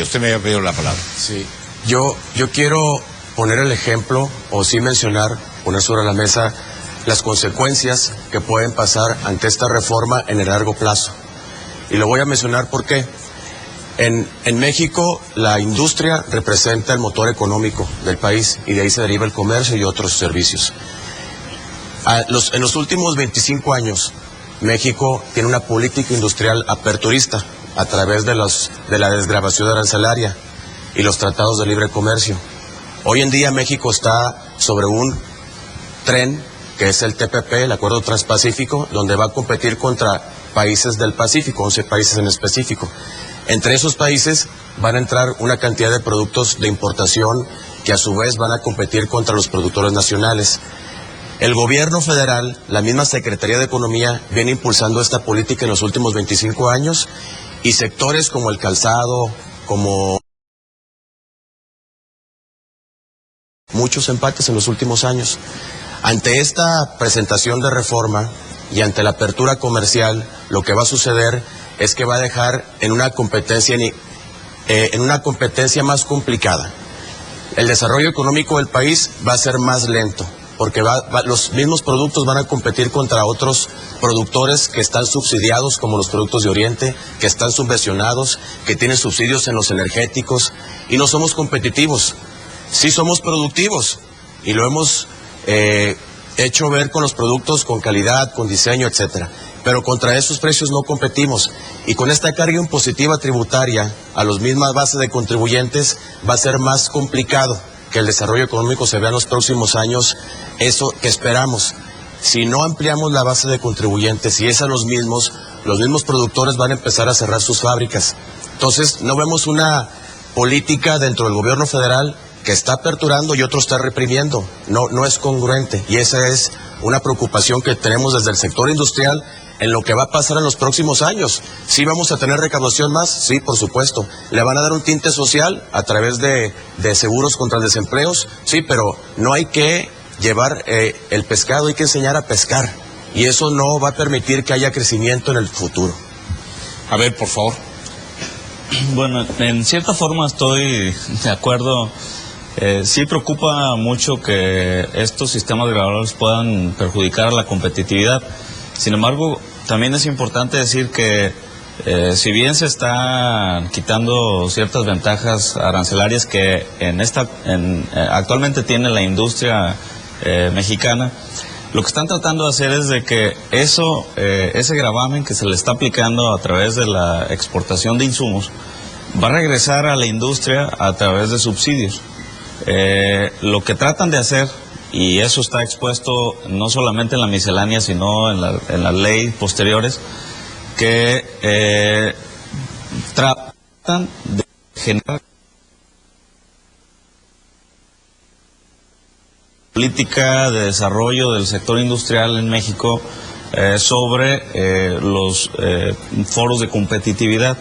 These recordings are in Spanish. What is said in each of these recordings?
Usted me había pedido la palabra. Sí, yo quiero poner el ejemplo, o sí poner sobre la mesa las consecuencias que pueden pasar ante esta reforma en el largo plazo. Y lo voy a mencionar porque en México la industria representa el motor económico del país y de ahí se deriva el comercio y otros servicios. En los últimos 25 años, México tiene una política industrial aperturista a través de la desgravación arancelaria y los tratados de libre comercio. Hoy en día México está sobre un tren que es el TPP, el Acuerdo Transpacífico, donde va a competir contra países del Pacífico, 11 países en específico. Entre esos países van a entrar una cantidad de productos de importación que a su vez van a competir contra los productores nacionales. El gobierno federal, la misma Secretaría de Economía, viene impulsando esta política en los últimos 25 años y sectores como el calzado, como muchos empates en los últimos años. Ante esta presentación de reforma y ante la apertura comercial, lo que va a suceder es que va a dejar en una competencia más complicada. El desarrollo económico del país va a ser más lento, porque los mismos productos van a competir contra otros productores que están subsidiados, como los productos de Oriente, que están subvencionados, que tienen subsidios en los energéticos, y no somos competitivos. Sí somos productivos, y lo hemos hecho ver con los productos con calidad, con diseño, etcétera. Pero contra esos precios no competimos. Y con esta carga impositiva tributaria a las mismas bases de contribuyentes va a ser más complicado que el desarrollo económico se vea en los próximos años, eso que esperamos. Si no ampliamos la base de contribuyentes y es a los mismos productores van a empezar a cerrar sus fábricas. Entonces no vemos una política dentro del gobierno federal que está aperturando y otro está reprimiendo. No es congruente, y esa es una preocupación que tenemos desde el sector industrial en lo que va a pasar en los próximos años. ¿Sí vamos a tener recaudación más? Sí, por supuesto. ¿Le van a dar un tinte social a través de seguros contra el desempleo? Sí, pero no hay que llevar el pescado, hay que enseñar a pescar, y eso no va a permitir que haya crecimiento en el futuro. A ver, por favor. Bueno, en cierta forma estoy de acuerdo. Sí preocupa mucho que estos sistemas graduados puedan perjudicar la competitividad. Sin embargo, también es importante decir que si bien se están quitando ciertas ventajas arancelarias que actualmente tiene la industria mexicana, lo que están tratando de hacer es de que ese gravamen que se le está aplicando a través de la exportación de insumos va a regresar a la industria a través de subsidios. Lo que tratan de hacer, y eso está expuesto no solamente en la miscelánea, sino en las leyes posteriores, que tratan de generar política de desarrollo del sector industrial en México sobre los foros de competitividad.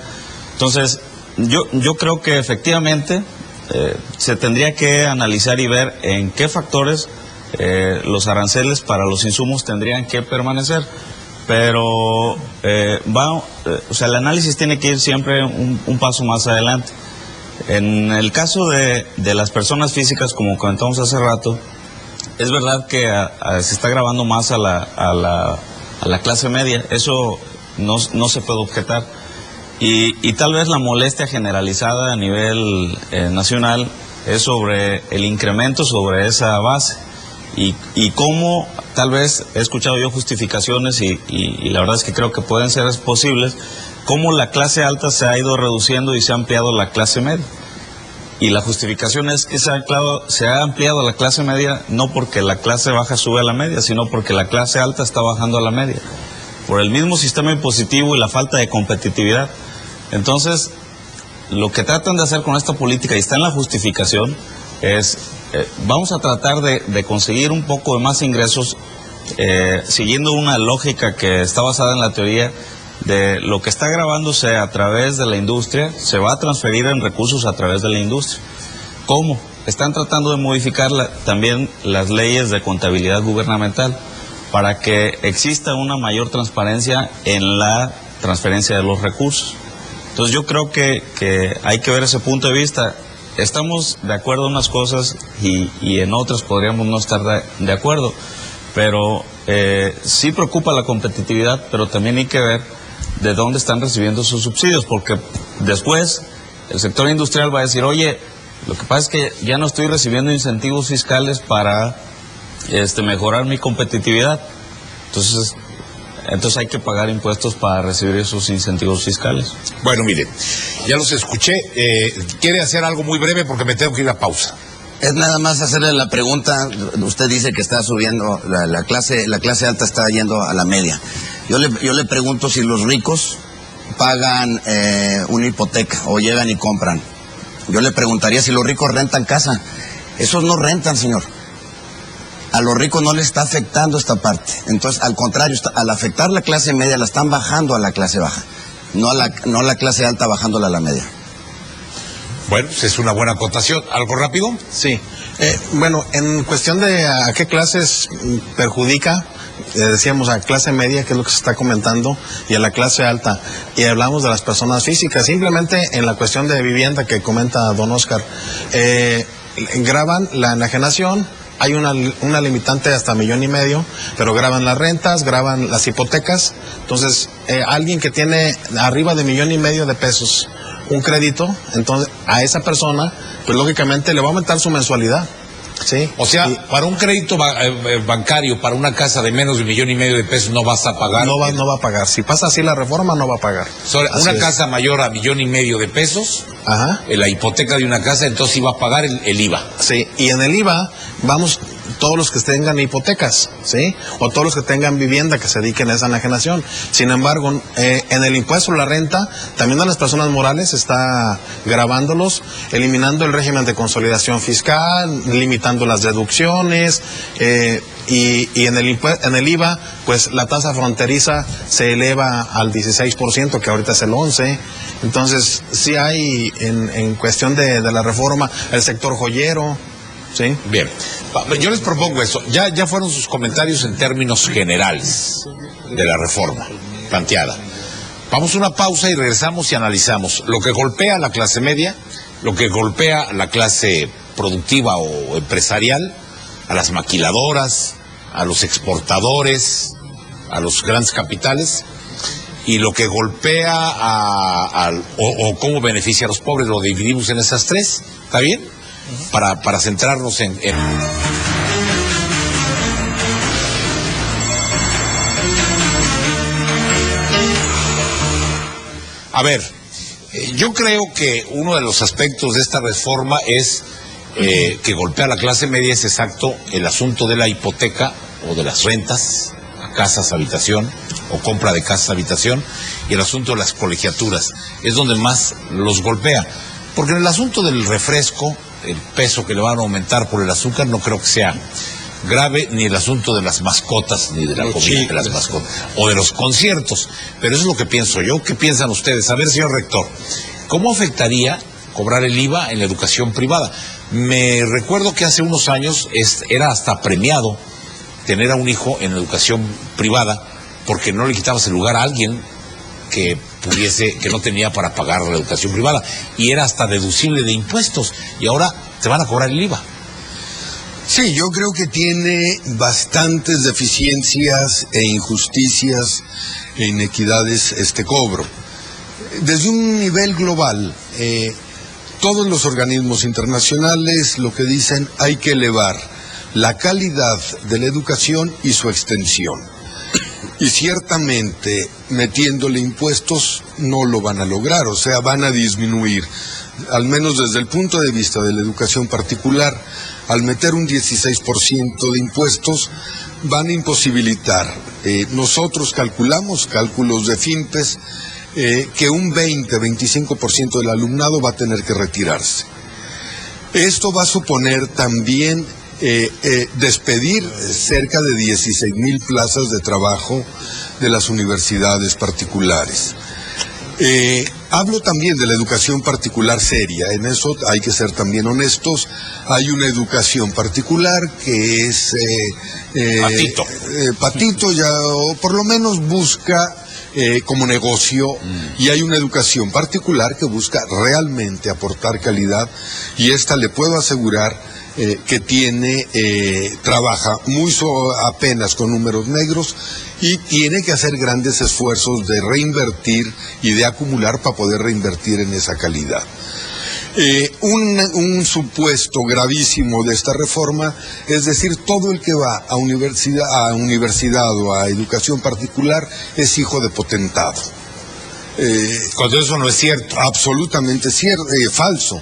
Entonces, yo creo que efectivamente se tendría que analizar y ver en qué factores los aranceles para los insumos tendrían que permanecer, pero el análisis tiene que ir siempre un paso más adelante. En el caso de las personas físicas, como comentamos hace rato, es verdad que se está gravando más a la clase media, eso no se puede objetar. Y tal vez la molestia generalizada a nivel nacional es sobre el incremento sobre esa base y cómo tal vez he escuchado yo justificaciones y la verdad es que creo que pueden ser posibles, cómo la clase alta se ha ido reduciendo y se ha ampliado la clase media. Y la justificación es que se ha ampliado la clase media no porque la clase baja sube a la media, sino porque la clase alta está bajando a la media, por el mismo sistema impositivo y la falta de competitividad. Entonces, lo que tratan de hacer con esta política, y está en la justificación, es vamos a tratar de conseguir un poco de más ingresos siguiendo una lógica que está basada en la teoría de lo que está gravándose a través de la industria, se va a transferir en recursos a través de la industria. ¿Cómo? Están tratando de modificar también las leyes de contabilidad gubernamental para que exista una mayor transparencia en la transferencia de los recursos. Entonces yo creo que hay que ver ese punto de vista. Estamos de acuerdo en unas cosas y en otras podríamos no estar de acuerdo, pero sí preocupa la competitividad, pero también hay que ver de dónde están recibiendo sus subsidios, porque después el sector industrial va a decir, oye, lo que pasa es que ya no estoy recibiendo incentivos fiscales para mejorar mi competitividad. Entonces hay que pagar impuestos para recibir esos incentivos fiscales. Bueno, mire, ya los escuché. ¿Quiere hacer algo muy breve? Porque me tengo que ir a pausa. Es nada más hacerle la pregunta. Usted dice que está subiendo, la clase alta está yendo a la media. Yo le pregunto si los ricos pagan una hipoteca o llegan y compran. Yo le preguntaría si los ricos rentan casa. Esos no rentan, señor. A los ricos no les está afectando esta parte. Entonces, al contrario, al afectar la clase media, la están bajando a la clase baja. No a la clase alta bajándola a la media. Bueno, pues es una buena acotación. ¿Algo rápido? Sí. Bueno, en cuestión de a qué clases perjudica, decíamos a clase media, que es lo que se está comentando, y a la clase alta, y hablamos de las personas físicas. Simplemente en la cuestión de vivienda que comenta don Oscar, graban la enajenación. Hay una limitante hasta 1,5 millones, pero graban las rentas, graban las hipotecas. Entonces, alguien que tiene arriba de 1,5 millones de pesos un crédito, entonces a esa persona, pues lógicamente le va a aumentar su mensualidad. Sí. O sea, para un crédito bancario, para una casa de menos de 1,5 millones de pesos, no vas a pagar. No va a pagar. Si pasa así la reforma, no va a pagar. Una casa mayor a 1,5 millones de pesos, ajá, la hipoteca de una casa, entonces iba a pagar el IVA. Sí, y en el IVA vamos todos los que tengan hipotecas, ¿sí? O todos los que tengan vivienda que se dediquen a esa enajenación. Sin embargo, en el impuesto a la renta, también a las personas morales está grabándolos, eliminando el régimen de consolidación fiscal, limitando las deducciones, y en el IVA, pues la tasa fronteriza se eleva al 16%, que ahorita es el 11%. Entonces, sí hay en cuestión de la reforma, el sector joyero. Sí. Bien, yo les propongo eso. Ya fueron sus comentarios en términos generales de la reforma planteada. Vamos a una pausa y regresamos y analizamos lo que golpea a la clase media, lo que golpea a la clase productiva o empresarial, a las maquiladoras, a los exportadores, a los grandes capitales, y lo que golpea o cómo beneficia a los pobres. Lo dividimos en esas tres, ¿está bien? Para centrarnos en... A ver, yo creo que uno de los aspectos de esta reforma es que golpea a la clase media, es exacto el asunto de la hipoteca o de las rentas a casas, habitación, o compra de casas, habitación, y el asunto de las colegiaturas, es donde más los golpea. Porque en el asunto del refresco, el peso que le van a aumentar por el azúcar, no creo que sea grave, ni el asunto de las mascotas, ni de la comida de las mascotas, o de los conciertos. Pero eso es lo que pienso yo. ¿Qué piensan ustedes? A ver, señor rector, ¿cómo afectaría cobrar el IVA en la educación privada? Me recuerdo que hace unos años era hasta premiado tener a un hijo en educación privada, porque no le quitabas el lugar a alguien que no tenía para pagar la educación privada, y era hasta deducible de impuestos, y ahora te van a cobrar el IVA. Sí, yo creo que tiene bastantes deficiencias e injusticias e inequidades este cobro. Desde un nivel global, todos los organismos internacionales lo que dicen, hay que elevar la calidad de la educación y su extensión. Y ciertamente, metiéndole impuestos, no lo van a lograr, o sea, van a disminuir. Al menos desde el punto de vista de la educación particular, al meter un 16% de impuestos, van a imposibilitar. Nosotros calculamos, cálculos de FINPES, que un 20-25% del alumnado va a tener que retirarse. Esto va a suponer también despedir cerca de 16,000 plazas de trabajo de las universidades particulares. Hablo también de la educación particular seria, en eso hay que ser también honestos. Hay una educación particular que es patito ya, o por lo menos busca como negocio, y hay una educación particular que busca realmente aportar calidad, y esta le puedo asegurar que trabaja apenas con números negros y tiene que hacer grandes esfuerzos de reinvertir y de acumular para poder reinvertir en esa calidad. Un supuesto gravísimo de esta reforma, es decir, todo el que va a universidad o a educación particular es hijo de potentado. Cuando eso no es cierto. Absolutamente cierto, falso.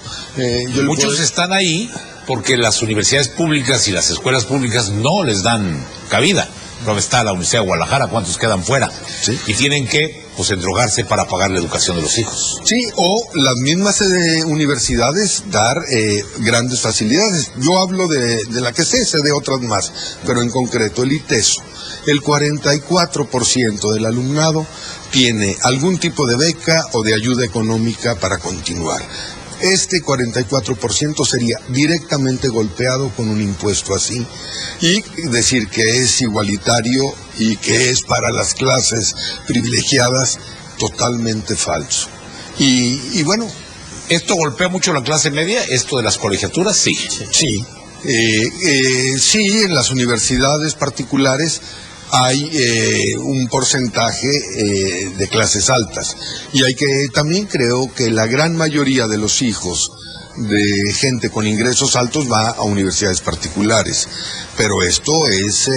Muchos están ahí porque las universidades públicas y las escuelas públicas no les dan cabida. ¿Dónde está la Universidad de Guadalajara? ¿Cuántos quedan fuera? ¿Sí? Y tienen que endrogarse para pagar la educación de los hijos. Sí, o las mismas universidades dar grandes facilidades. Yo hablo de la que sé de otras más, pero en concreto el ITESO. El 44% del alumnado tiene algún tipo de beca o de ayuda económica para continuar. Este 44% sería directamente golpeado con un impuesto así, y decir que es igualitario y que es para las clases privilegiadas, totalmente falso. Y bueno, ¿esto golpea mucho la clase media? ¿Esto de las colegiaturas? Sí. Sí. Sí, en las universidades particulares hay un porcentaje de clases altas, y también creo que la gran mayoría de los hijos de gente con ingresos altos va a universidades particulares, pero esto es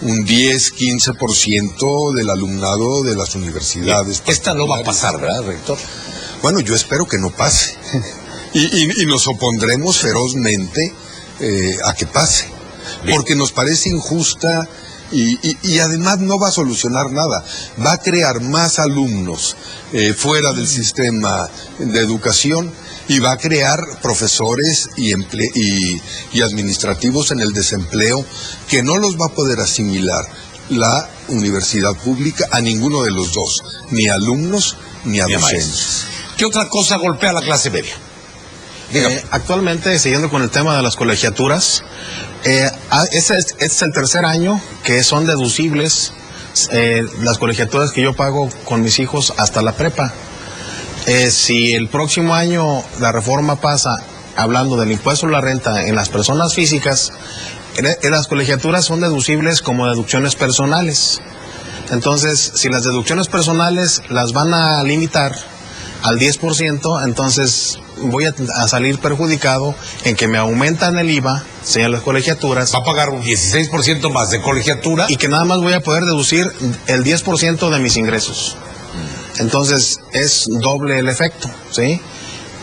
un 10-15% del alumnado de las universidades. Esta no va a pasar, ¿verdad, rector? Bueno, yo espero que no pase y nos opondremos ferozmente a que pase. Bien. Porque nos parece injusta y además no va a solucionar nada. Va a crear más alumnos fuera del sistema de educación y va a crear profesores y administrativos en el desempleo que no los va a poder asimilar la universidad pública a ninguno de los dos, ni a alumnos ni a docentes. ¿Qué otra cosa golpea a la clase media? Actualmente, siguiendo con el tema de las colegiaturas, este es el tercer año que son deducibles las colegiaturas que yo pago con mis hijos hasta la prepa. Si el próximo año la reforma pasa, hablando del impuesto a la renta en las personas físicas, las colegiaturas son deducibles como deducciones personales. Entonces, si las deducciones personales las van a limitar al 10%, entonces voy a salir perjudicado en que me aumentan el IVA, en las colegiaturas. Va a pagar un 16% más de colegiatura. Y que nada más voy a poder deducir el 10% de mis ingresos. Entonces, es doble el efecto, ¿sí?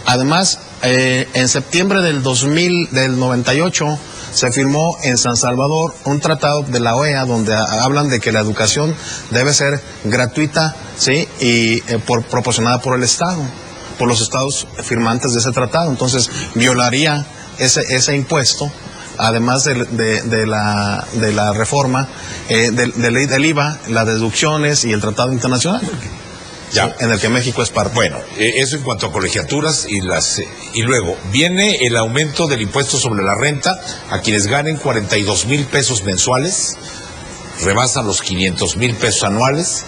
Además, en septiembre del 98, se firmó en San Salvador un tratado de la OEA donde hablan de que la educación debe ser gratuita, ¿sí? Y proporcionada por el Estado, por los estados firmantes de ese tratado. Entonces, violaría ese impuesto, además de la reforma del IVA, las deducciones y el tratado internacional. Ya, en el que México es parte. Bueno, eso en cuanto a colegiaturas y luego viene el aumento del impuesto sobre la renta a quienes ganen 42,000 pesos mensuales, rebasan los 500,000 pesos anuales,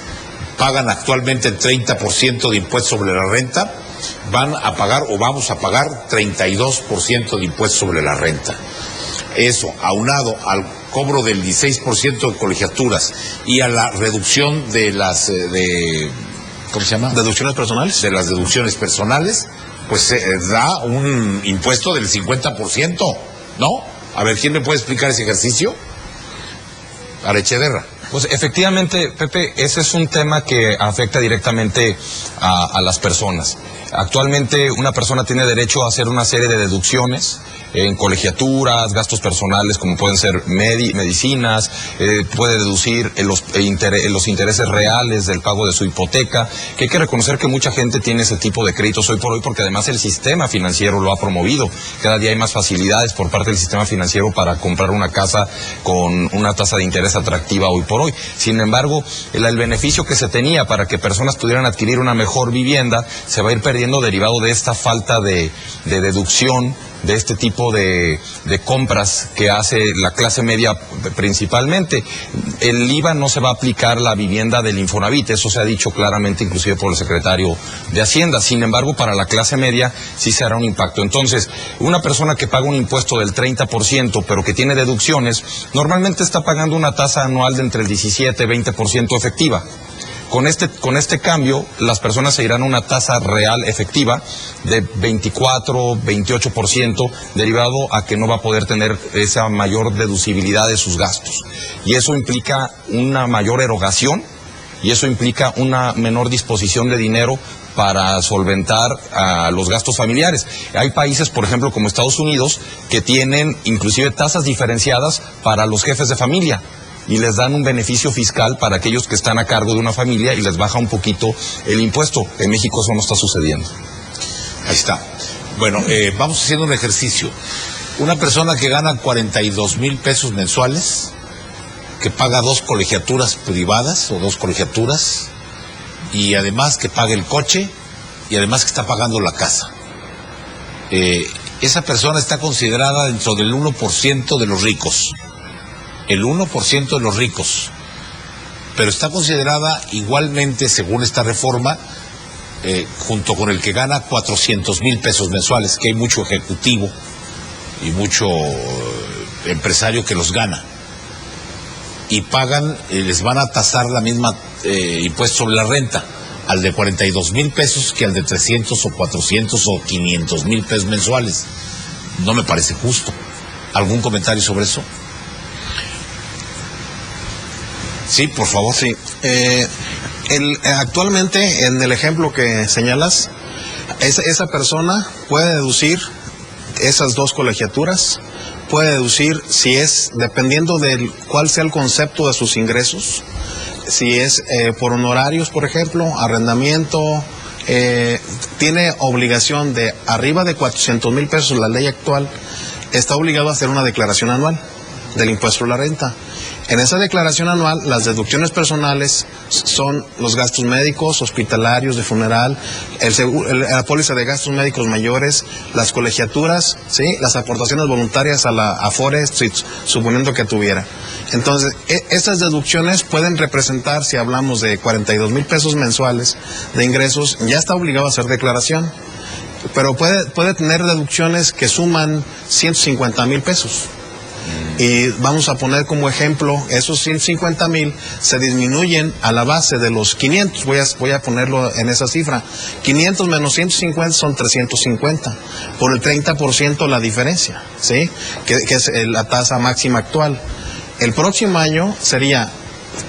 pagan actualmente el 30% de impuesto sobre la renta, van a pagar o vamos a pagar 32% de impuesto sobre la renta. Eso, aunado al cobro del 16% de colegiaturas y a la reducción de las ¿cómo se llama? ¿Deducciones personales? De las deducciones personales, pues da un impuesto del 50%, ¿no? A ver, ¿quién me puede explicar ese ejercicio? Arechederra. Pues efectivamente, Pepe, ese es un tema que afecta directamente a las personas. Actualmente una persona tiene derecho a hacer una serie de deducciones en colegiaturas, gastos personales como pueden ser medicinas, puede deducir los intereses reales del pago de su hipoteca, que hay que reconocer que mucha gente tiene ese tipo de créditos hoy por hoy porque además el sistema financiero lo ha promovido. Cada día hay más facilidades por parte del sistema financiero para comprar una casa con una tasa de interés atractiva hoy por hoy. Sin embargo, el beneficio que se tenía para que personas pudieran adquirir una mejor vivienda se va a ir perdiendo sucediendo derivado de esta falta de deducción de este tipo de compras que hace la clase media principalmente. El IVA no se va a aplicar a la vivienda del Infonavit, eso se ha dicho claramente inclusive por el secretario de Hacienda. Sin embargo, para la clase media sí se hará un impacto. Entonces, una persona que paga un impuesto del 30%, pero que tiene deducciones, normalmente está pagando una tasa anual de entre el 17 y 20% efectiva. Con este cambio, las personas se irán a una tasa real efectiva de 24, 28%, derivado a que no va a poder tener esa mayor deducibilidad de sus gastos. Y eso implica una mayor erogación, y eso implica una menor disposición de dinero para solventar los gastos familiares. Hay países, por ejemplo, como Estados Unidos, que tienen inclusive tasas diferenciadas para los jefes de familia, y les dan un beneficio fiscal para aquellos que están a cargo de una familia y les baja un poquito el impuesto. En México eso no está sucediendo. Ahí está. Bueno, vamos haciendo un ejercicio. Una persona que gana 42,000 pesos mensuales, que paga 2 colegiaturas privadas o 2 colegiaturas, y además que paga el coche, y además que está pagando la casa. Esa persona está considerada dentro del 1% de los ricos. El 1% de los ricos, pero está considerada igualmente, según esta reforma, junto con el que gana 400,000 pesos mensuales, que hay mucho ejecutivo y mucho empresario que los gana, y pagan, les van a tasar la misma impuesto sobre la renta, al de 42,000 pesos que al de 300 o 400 o 500,000 pesos mensuales. No me parece justo. ¿Algún comentario sobre eso? Sí, por favor. Sí. Actualmente, en el ejemplo que señalas, esa persona puede deducir esas 2 colegiaturas, puede deducir si es, dependiendo de cuál sea el concepto de sus ingresos, si es por honorarios, por ejemplo, arrendamiento, tiene obligación de arriba de 400,000 pesos, la ley actual, está obligado a hacer una declaración anual del impuesto a la renta. En esa declaración anual, las deducciones personales son los gastos médicos, hospitalarios, de funeral, la póliza de gastos médicos mayores, las colegiaturas, ¿sí?, las aportaciones voluntarias a la Afore, suponiendo que tuviera. Entonces, estas deducciones pueden representar, si hablamos de 42,000 pesos mensuales de ingresos, ya está obligado a hacer declaración, pero puede tener deducciones que suman 150,000 pesos. Y vamos a poner como ejemplo, esos 150,000 se disminuyen a la base de los 500, voy a ponerlo en esa cifra, 500 menos 150 son 350, por el 30% la diferencia, ¿sí?, que es la tasa máxima actual. El próximo año sería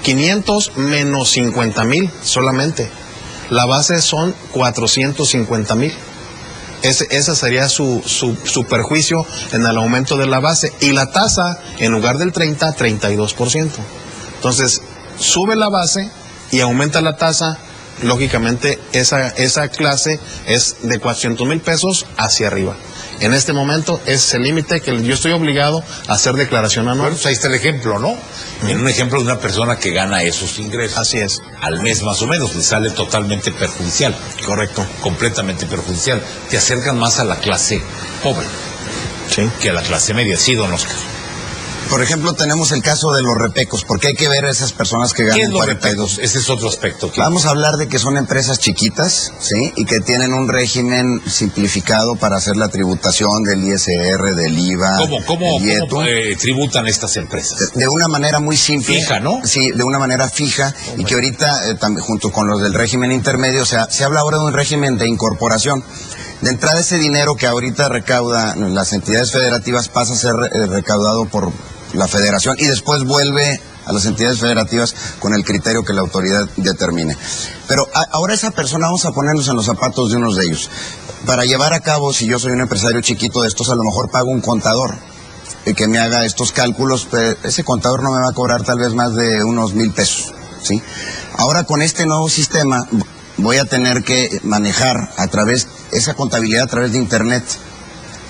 500 menos 50,000 solamente, la base son 450,000. Ese sería su perjuicio en el aumento de la base. Y la tasa, en lugar del 30, 32%. Entonces, sube la base y aumenta la tasa. Lógicamente, esa clase es de 400,000 pesos hacia arriba. En este momento, es el límite que yo estoy obligado a hacer declaración anual. Bueno, pues ahí está el ejemplo, ¿no? En un ejemplo de una persona que gana esos ingresos. Así es. Al mes más o menos, le sale totalmente perjudicial. Correcto. Completamente perjudicial. Te acercan más a la clase pobre, Sí. que a la clase media. Sí, don Oscar. Por ejemplo, tenemos el caso de los repecos, porque hay que ver a esas personas que ¿Qué es ganan los 42. repecos? Ese es otro aspecto. Vamos a hablar de que son empresas chiquitas, ¿sí?, y que tienen un régimen simplificado para hacer la tributación del ISR, del IVA, ¿Cómo del IETU. tributan estas empresas? De una manera muy simple. Fija, ¿no? Sí, de una manera fija, y que ahorita, junto con los del régimen intermedio, se habla ahora de un régimen de incorporación. De entrada, ese dinero que ahorita recauda las entidades federativas pasa a ser recaudado por la federación y después vuelve a las entidades federativas con el criterio que la autoridad determine. Pero ahora esa persona, vamos a ponernos en los zapatos de unos de ellos. Para llevar a cabo, si yo soy un empresario chiquito de estos, a lo mejor pago un contador que me haga estos cálculos. Ese contador no me va a cobrar tal vez más de unos 1,000 pesos, ¿sí? Ahora, con este nuevo sistema, voy a tener que manejar esa contabilidad a través de Internet,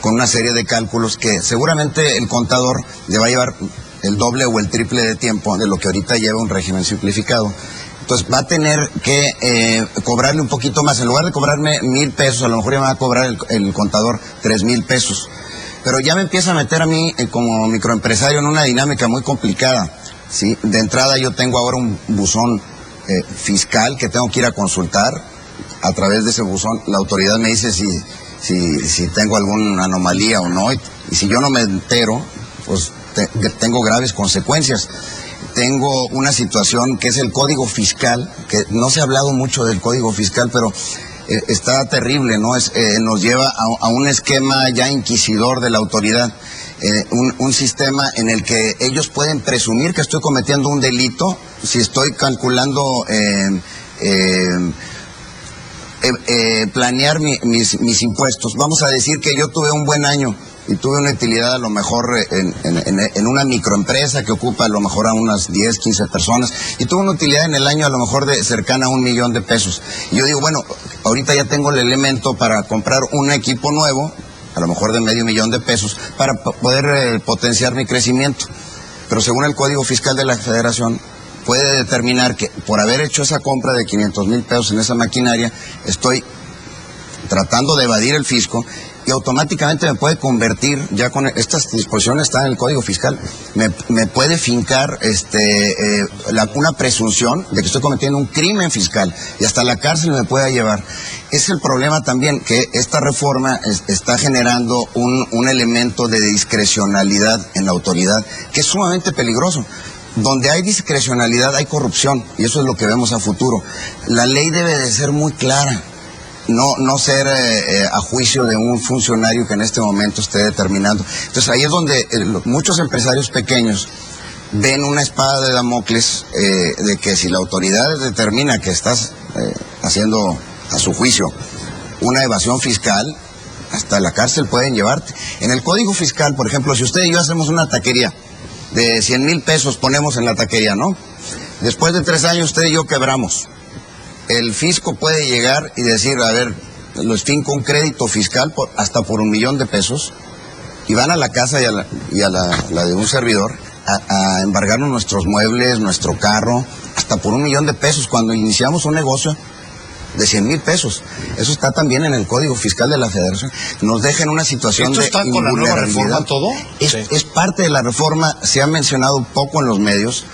con una serie de cálculos que seguramente el contador le va a llevar el doble o el triple de tiempo de lo que ahorita lleva un régimen simplificado. Entonces va a tener que cobrarle un poquito más. En lugar de cobrarme 1,000 pesos, a lo mejor ya me va a cobrar el contador 3,000 pesos. Pero ya me empieza a meter a mí como microempresario en una dinámica muy complicada, ¿sí? De entrada yo tengo ahora un buzón fiscal que tengo que ir a consultar. A través de ese buzón la autoridad me dice si tengo alguna anomalía o no. Y si yo no me entero, pues tengo graves consecuencias. Tengo una situación que es el Código Fiscal, que no se ha hablado mucho del Código Fiscal, pero está terrible, ¿no? Nos lleva a un esquema ya inquisidor de la autoridad, un sistema en el que ellos pueden presumir que estoy cometiendo un delito si estoy calculando, planear mis impuestos. Vamos a decir que yo tuve un buen año y tuve una utilidad a lo mejor en una microempresa que ocupa a lo mejor a unas 10, 15 personas, y tuve una utilidad en el año a lo mejor cercana a 1,000,000 de pesos. Y yo digo, bueno, ahorita ya tengo el elemento para comprar un equipo nuevo, a lo mejor de $500,000 de pesos, para poder potenciar mi crecimiento. Pero según el Código Fiscal de la Federación, puede determinar que por haber hecho esa compra de 500,000 pesos en esa maquinaria, estoy tratando de evadir el fisco, y automáticamente me puede convertir, ya con estas disposiciones están en el Código Fiscal, me puede fincar una presunción de que estoy cometiendo un crimen fiscal, y hasta la cárcel me puede llevar. Es el problema también, que esta reforma está generando un elemento de discrecionalidad en la autoridad, que es sumamente peligroso. Donde hay discrecionalidad hay corrupción, y eso es lo que vemos a futuro. La ley debe de ser muy clara. No ser a juicio de un funcionario que en este momento esté determinando. Entonces ahí es donde muchos empresarios pequeños ven una espada de Damocles, de que si la autoridad determina que estás haciendo a su juicio una evasión fiscal, hasta la cárcel pueden llevarte. En el Código Fiscal, por ejemplo, si usted y yo hacemos una taquería de 100,000 pesos, ponemos en la taquería, ¿no? Después de 3 años usted y yo quebramos. El fisco puede llegar y decir, a ver, les finco un crédito fiscal hasta por 1,000,000 de pesos, y van a la casa y a la de un servidor a embargarnos nuestros muebles, nuestro carro, hasta por 1,000,000 de pesos cuando iniciamos un negocio de 100,000 pesos. Eso está también en el Código Fiscal de la Federación. Nos deja en una situación ¿Esto de está con la nueva reforma todo? Es parte de la reforma, se ha mencionado poco en los medios,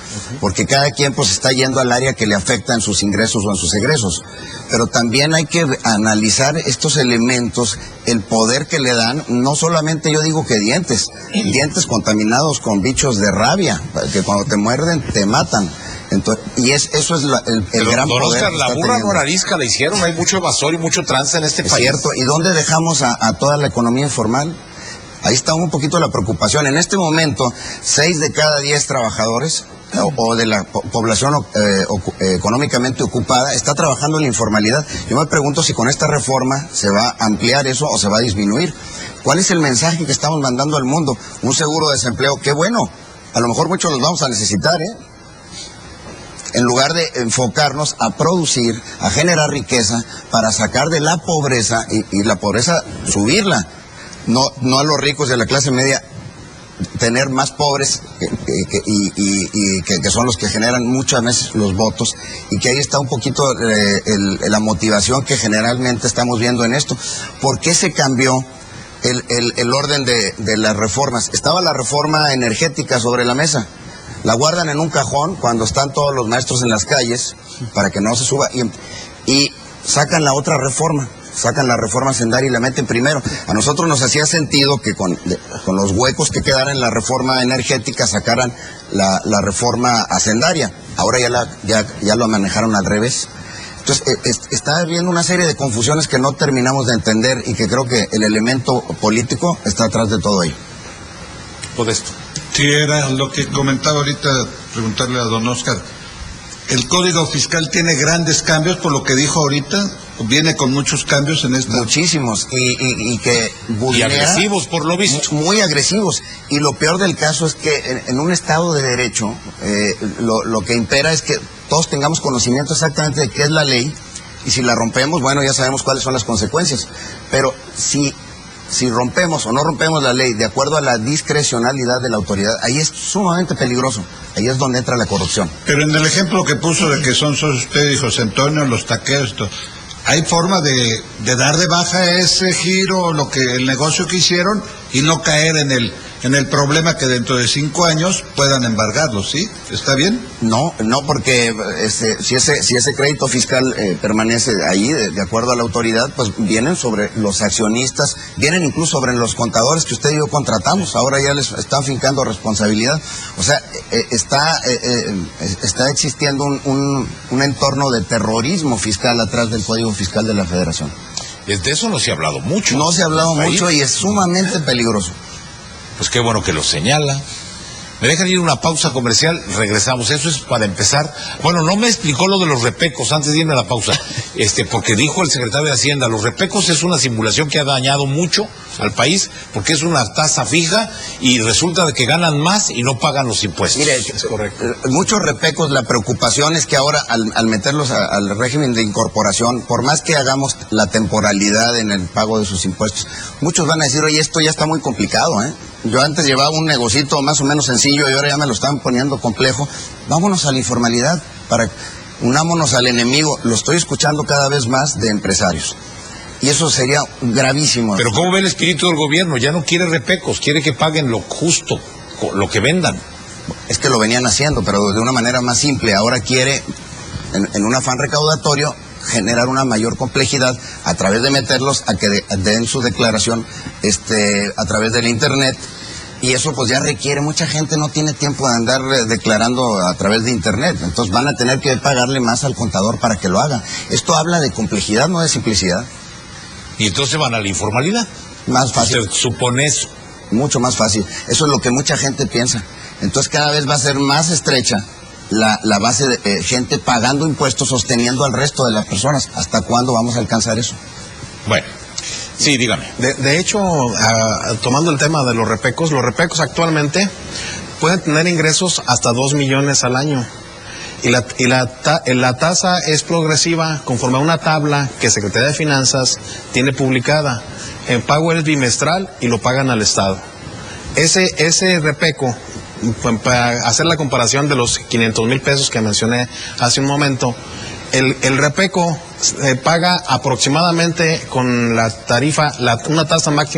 porque cada quien pues está yendo al área que le afecta en sus ingresos o en sus egresos. Pero también hay que analizar estos elementos, el poder que le dan, no solamente yo digo que dientes contaminados con bichos de rabia, que cuando te muerden te matan. Entonces, eso es el gran don poder. Oscar, la burra no arisca la hicieron, hay mucho evasor y mucho trance en este Es país. cierto, ¿y dónde dejamos a toda la economía informal? Ahí está un poquito la preocupación. En este momento, 6 de cada 10 trabajadores o de la población económicamente ocupada está trabajando en la informalidad. Yo me pregunto si con esta reforma se va a ampliar eso o se va a disminuir. ¿Cuál es el mensaje que estamos mandando al mundo? Un seguro de desempleo, qué bueno, a lo mejor muchos los vamos a necesitar, en lugar de enfocarnos a producir, a generar riqueza para sacar de la pobreza y la pobreza subirla, no a los ricos de la clase media tener más pobres que son los que generan muchas veces los votos, y que ahí está un poquito la motivación que generalmente estamos viendo en esto. ¿Por qué se cambió el orden de las reformas? Estaba la reforma energética sobre la mesa. La guardan en un cajón cuando están todos los maestros en las calles para que no se suba, y sacan la otra reforma, sacan la reforma hacendaria y la meten primero. A nosotros nos hacía sentido que con los huecos que quedaran en la reforma energética sacaran la reforma hacendaria. Ahora ya lo manejaron al revés. Entonces está habiendo una serie de confusiones que no terminamos de entender, y que creo que el elemento político está atrás de todo ello. Modesto. Sí, era lo que comentaba ahorita, preguntarle a don Oscar. El Código Fiscal tiene grandes cambios, por lo que dijo ahorita, viene con muchos cambios en esta... Muchísimos, y que vulnera... Y agresivos, por lo visto. Muy agresivos. Y lo peor del caso es que en un Estado de Derecho, lo que impera es que todos tengamos conocimiento exactamente de qué es la ley, y si la rompemos, bueno, ya sabemos cuáles son las consecuencias. Pero si rompemos o no rompemos la ley de acuerdo a la discrecionalidad de la autoridad, ahí es sumamente peligroso. Ahí es donde entra la corrupción. Pero en el ejemplo que puso de que son usted y José Antonio, los taqueros, ¿hay forma de dar de baja ese giro, el negocio que hicieron, y no caer en el problema que dentro de 5 años puedan embargarlo, ¿sí? ¿Está bien? No, porque si ese crédito fiscal permanece ahí, de acuerdo a la autoridad, pues vienen sobre los accionistas, vienen incluso sobre los contadores que usted y yo contratamos, ahora ya les están fincando responsabilidad. O sea, está existiendo un entorno de terrorismo fiscal atrás del Código Fiscal de la Federación. De eso no se ha hablado mucho. No se ha hablado mucho y es sumamente peligroso. Pues qué bueno que lo señala. Me dejan ir una pausa comercial, regresamos. Eso es para empezar. Bueno, no me explicó lo de los repecos antes de irme a la pausa, porque dijo el secretario de Hacienda, los repecos es una simulación que ha dañado mucho al país, porque es una tasa fija y resulta de que ganan más y no pagan los impuestos. Mire, es correcto. Muchos repecos, la preocupación es que ahora al meterlos al régimen de incorporación, por más que hagamos la temporalidad en el pago de sus impuestos, muchos van a decir, oye, esto ya está muy complicado, ¿eh? Yo antes llevaba un negocito más o menos sencillo y ahora ya me lo están poniendo complejo. Vámonos a la informalidad, unámonos al enemigo. Lo estoy escuchando cada vez más de empresarios. Y eso sería gravísimo. Pero ¿cómo ve el espíritu del gobierno? Ya no quiere repecos, quiere que paguen lo justo, lo que vendan. Es que lo venían haciendo, pero de una manera más simple. Ahora quiere, en un afán recaudatorio, generar una mayor complejidad a través de meterlos a que den su declaración a través del internet, y eso pues ya requiere, mucha gente no tiene tiempo de andar declarando a través de internet, entonces van a tener que pagarle más al contador para que lo haga. Esto habla de complejidad, no de simplicidad. Y entonces van a la informalidad. Más fácil. ¿Usted supone eso? Mucho más fácil. Eso es lo que mucha gente piensa. Entonces cada vez va a ser más estrecha la base de gente pagando impuestos, sosteniendo al resto de las personas. ¿Hasta cuándo vamos a alcanzar eso? Bueno, sí, dígame. De hecho, tomando el tema de los repecos actualmente pueden tener ingresos hasta 2 millones al año. Y la tasa es progresiva conforme a una tabla que Secretaría de Finanzas tiene publicada. El pago es bimestral y lo pagan al Estado. Ese repeco, para hacer la comparación de los 500,000 pesos que mencioné hace un momento, el repeco paga aproximadamente con la tarifa, una tasa máxima